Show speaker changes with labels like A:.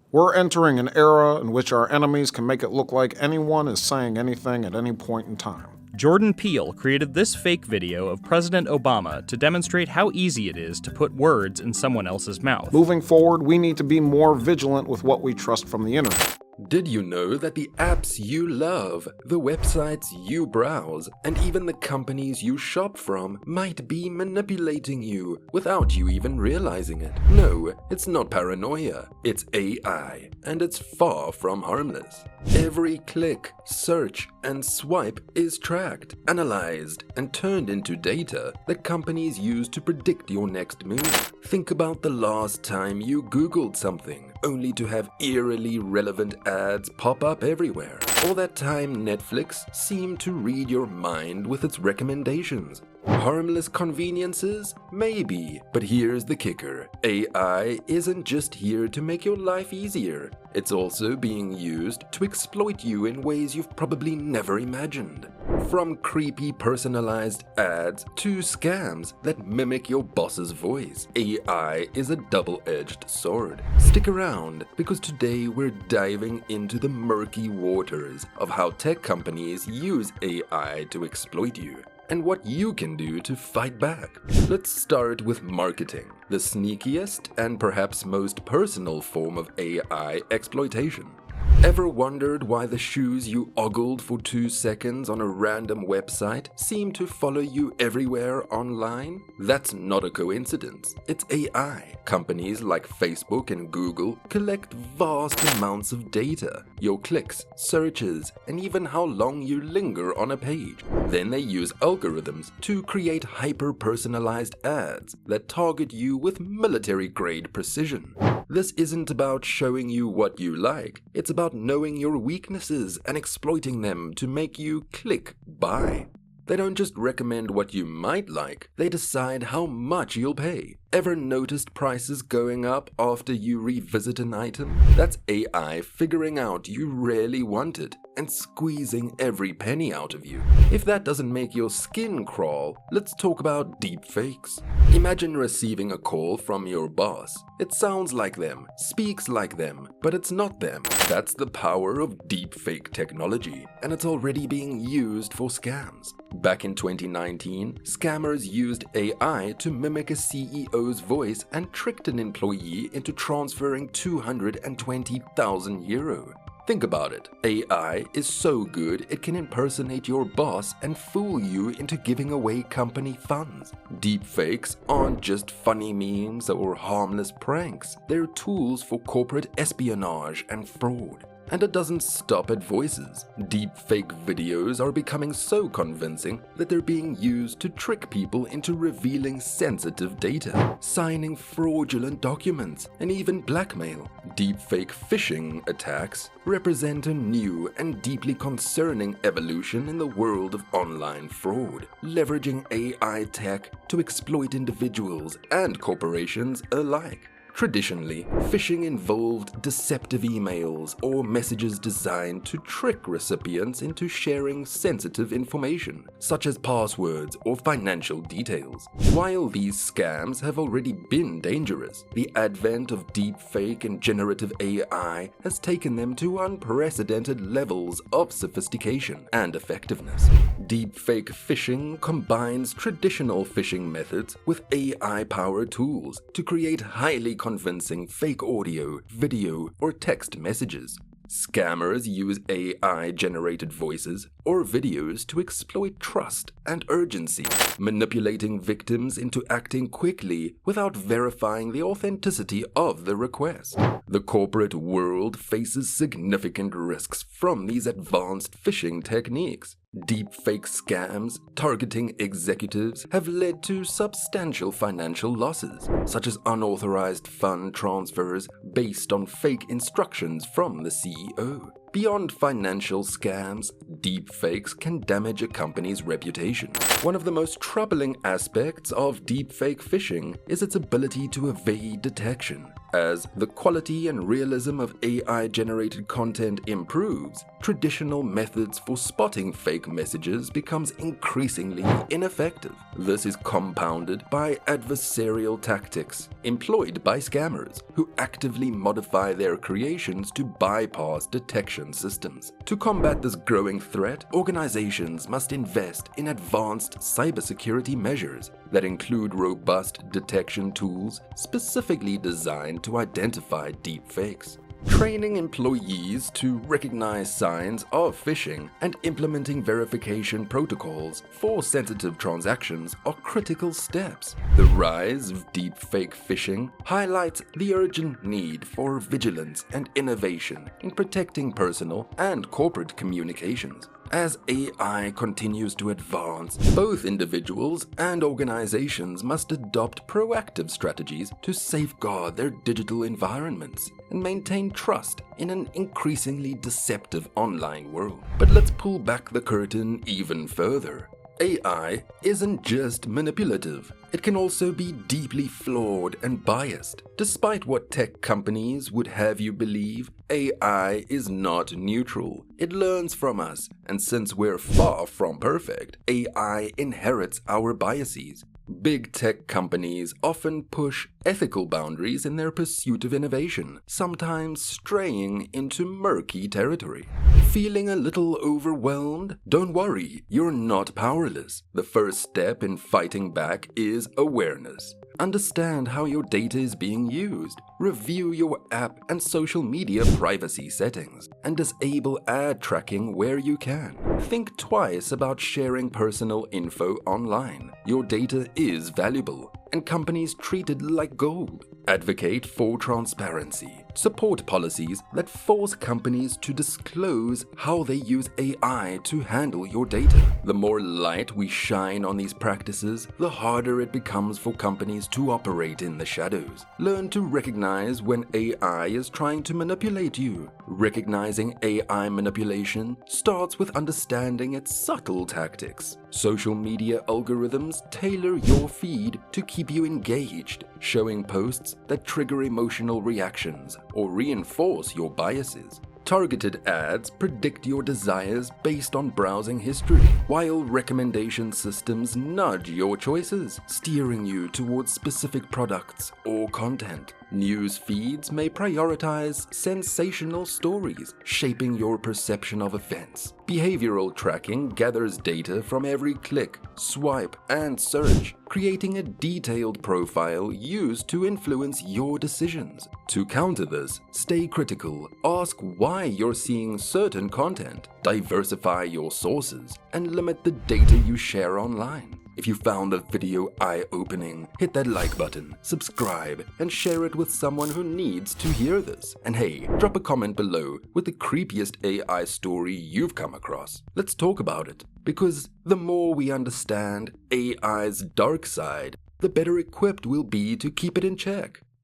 A: We're entering an era in which our enemies can make it look like anyone is saying anything at any point in time.
B: Jordan Peele created this fake video of President Obama to demonstrate how easy it is to put words in someone else's mouth.
A: Moving forward, we need to be more vigilant with what we trust from the internet.
C: Did you know that the apps you love, the websites you browse, and even the companies you shop from might be manipulating you without you even realizing it? No, it's not paranoia, it's AI, and it's far from harmless. Every click, search, and swipe is tracked, analyzed, and turned into data that companies use to predict your next move. Think about the last time you Googled something, only to have eerily relevant ads pop up everywhere. Or that time Netflix seemed to read your mind with its recommendations. Harmless conveniences? Maybe, but here's the kicker. AI isn't just here to make your life easier. It's also being used to exploit you in ways you've probably never imagined. From creepy personalized ads to scams that mimic your boss's voice, AI is a double-edged sword. Stick around, because today we're diving into the murky waters of how tech companies use AI to exploit you, and what you can do to fight back. Let's start with marketing, the sneakiest and perhaps most personal form of AI exploitation. Ever wondered why the shoes you ogled for 2 seconds on a random website seem to follow you everywhere online? That's not a coincidence. It's AI. Companies like Facebook and Google collect vast amounts of data, your clicks, searches, and even how long you linger on a page. Then they use algorithms to create hyper-personalized ads that target you with military-grade precision. This isn't about showing you what you like, it's about knowing your weaknesses and exploiting them to make you click buy. They don't just recommend what you might like, they decide how much you'll pay. Ever noticed prices going up after you revisit an item? That's AI figuring out you really want it and squeezing every penny out of you. If that doesn't make your skin crawl, let's talk about deepfakes. Imagine receiving a call from your boss. It sounds like them, speaks like them, but it's not them. That's the power of deepfake technology, and it's already being used for scams. Back in 2019, scammers used AI to mimic a CEO's voice and tricked an employee into transferring €220,000. Think about it. AI is so good it can impersonate your boss and fool you into giving away company funds. Deepfakes aren't just funny memes or harmless pranks. They're tools for corporate espionage and fraud. And it doesn't stop at voices. Deepfake videos are becoming so convincing that they're being used to trick people into revealing sensitive data, signing fraudulent documents, and even blackmail. Deepfake phishing attacks represent a new and deeply concerning evolution in the world of online fraud, leveraging AI tech to exploit individuals and corporations alike. Traditionally, phishing involved deceptive emails or messages designed to trick recipients into sharing sensitive information, such as passwords or financial details. While these scams have already been dangerous, the advent of deepfake and generative AI has taken them to unprecedented levels of sophistication and effectiveness. Deepfake phishing combines traditional phishing methods with AI-powered tools to create highly convincing fake audio, video, or text messages. Scammers use AI-generated voices or videos to exploit trust and urgency, manipulating victims into acting quickly without verifying the authenticity of the request. The corporate world faces significant risks from these advanced phishing techniques. Deepfake scams targeting executives have led to substantial financial losses, such as unauthorized fund transfers based on fake instructions from the CEO. Beyond financial scams, deepfakes can damage a company's reputation. One of the most troubling aspects of deepfake phishing is its ability to evade detection. as the quality and realism of AI-generated content improves, traditional methods for spotting fake messages becomes increasingly ineffective. This is compounded by adversarial tactics employed by scammers who actively modify their creations to bypass detection systems. To combat this growing threat, organizations must invest in advanced cybersecurity measures that include robust detection tools specifically designed to identify deepfakes. Training employees to recognize signs of phishing and implementing verification protocols for sensitive transactions are critical steps. The rise of deepfake phishing highlights the urgent need for vigilance and innovation in protecting personal and corporate communications. As AI continues to advance, both individuals and organizations must adopt proactive strategies to safeguard their digital environments and maintain trust in an increasingly deceptive online world. But let's pull back the curtain even further. AI isn't just manipulative. It can also be deeply flawed and biased. Despite what tech companies would have you believe, AI is not neutral. It learns from us, and since we're far from perfect, AI inherits our biases. Big tech companies often push ethical boundaries in their pursuit of innovation, sometimes straying into murky territory. Feeling a little overwhelmed? Don't worry, you're not powerless. The first step in fighting back is awareness. Understand how your data is being used. Review your app and social media privacy settings, and disable ad tracking where you can. Think twice about sharing personal info online. Your data is valuable, and companies treat it like gold. Advocate for transparency. Support policies that force companies to disclose how they use AI to handle your data. The more light we shine on these practices, the harder it becomes for companies to operate in the shadows. Learn to recognize when AI is trying to manipulate you. Recognizing AI manipulation starts with understanding its subtle tactics. Social media algorithms tailor your feed to keep you engaged, showing posts that trigger emotional reactions or reinforce your biases. Targeted ads predict your desires based on browsing history, while recommendation systems nudge your choices, steering you towards specific products or content. News feeds may prioritize sensational stories, shaping your perception of events. Behavioral tracking gathers data from every click, swipe, and search, creating a detailed profile used to influence your decisions. To counter this, stay critical, ask why you're seeing certain content, diversify your sources, and limit the data you share online. If you found the video eye-opening, hit that like button, subscribe, and share it with someone who needs to hear this. And hey, drop a comment below with the creepiest AI story you've come across. Let's talk about it, because the more we understand AI's dark side, the better equipped we'll be to keep it in check.